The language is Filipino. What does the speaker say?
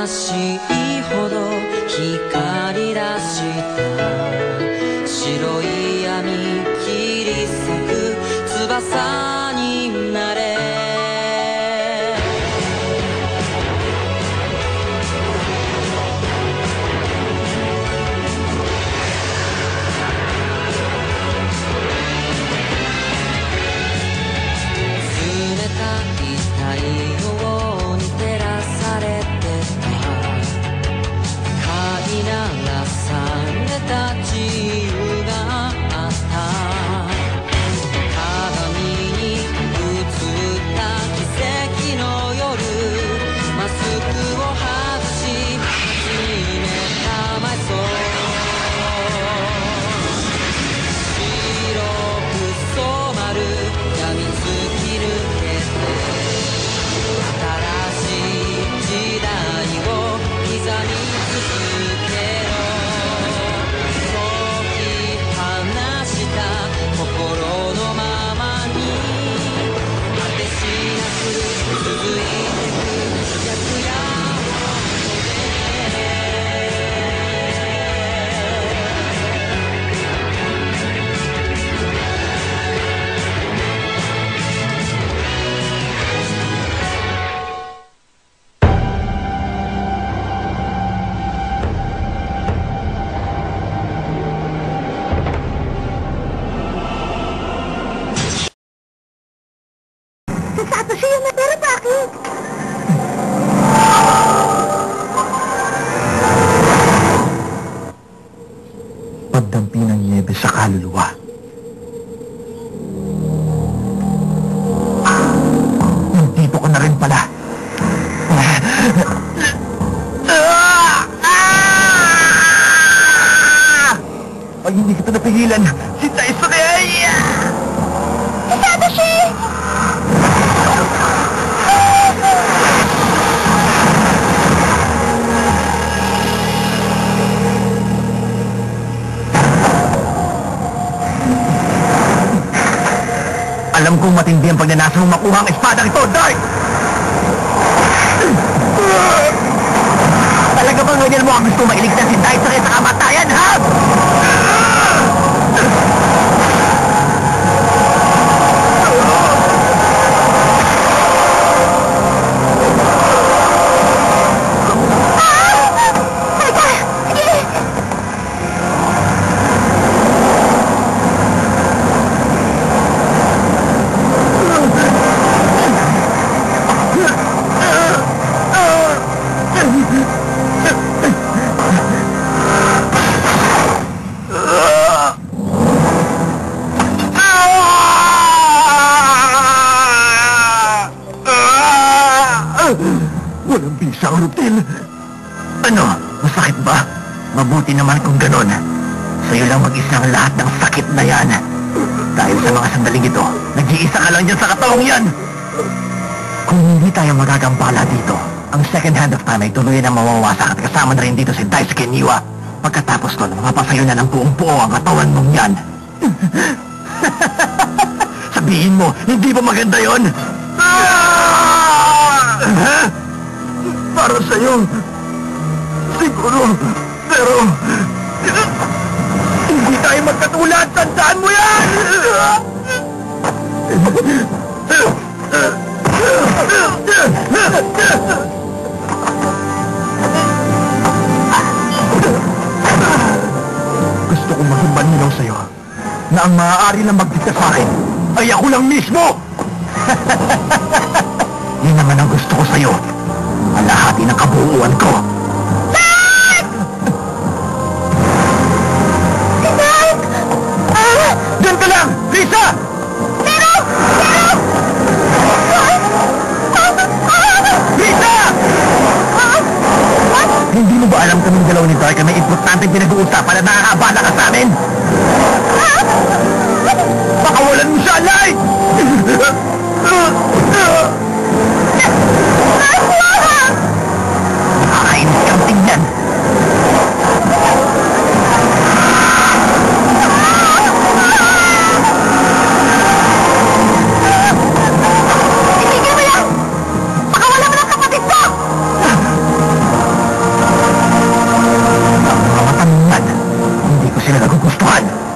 しいほど光り出した白い闇切り裂く翼になれ冷たい太陽に照らされて飼いならされた自由があった鏡に映った奇跡の夜マスクを外し始めた埋葬白く染まる闇突き抜けて新しい時代を刻み続けろ解き放した心のままに果てしなく続いてく白夜Sasado siya na pero bakit? Pagdampi ng nyebe sa kaluluwa. Nandito ka na rin pala. Pag hindi kita napigilan, si Tyson ay... Sasado siya! Alam kong matindi ang pagnanasa mong makuha ang espadang ito, Dark! Talaga bang ganyan mo ang gusto mailigtas si Tyson sa kamatayan, ha? Walang bisa ang rutil. Ano? Masakit ba? Mabuti naman kung ganon. Sa'yo lang mag-isa ang lahat ng sakit na yan. Dahil sa mga sandaling ito, nag-iisa ka lang dyan sa katawang yan. Kung hindi tayo magagambala dito, ang second hand of time ay tuloy na mawawasak at kasama na rin dito si Daisuke Niwa. Pagkatapos nun, mapapasayo na ng buong-buo ang katawan mong yan. Sabihin mo, hindi ba maganda yon? Para sa'yo, siguro, pero hindi tayo magkatulad. Tandaan mo yan! Gusto kong maging sa'yo na ang maaari lang magdikta sa akin ay ako lang mismo! Yun naman ang gusto ko sa'yo. Alahati ng kabuuan ko. Dark! Si Dark! Diyan ka lang! Lisa! Pero! Lisa! Hindi mo ba alam kaming dalawa ni Dark na may importanteng pinag-uusapan na nakakabala ka sa amin? Pakawalan mo siya, Alay! Nakakainis kang tingnan. Itigil mo yan! Pakawala mo ng kapatid ko! nagustuhan.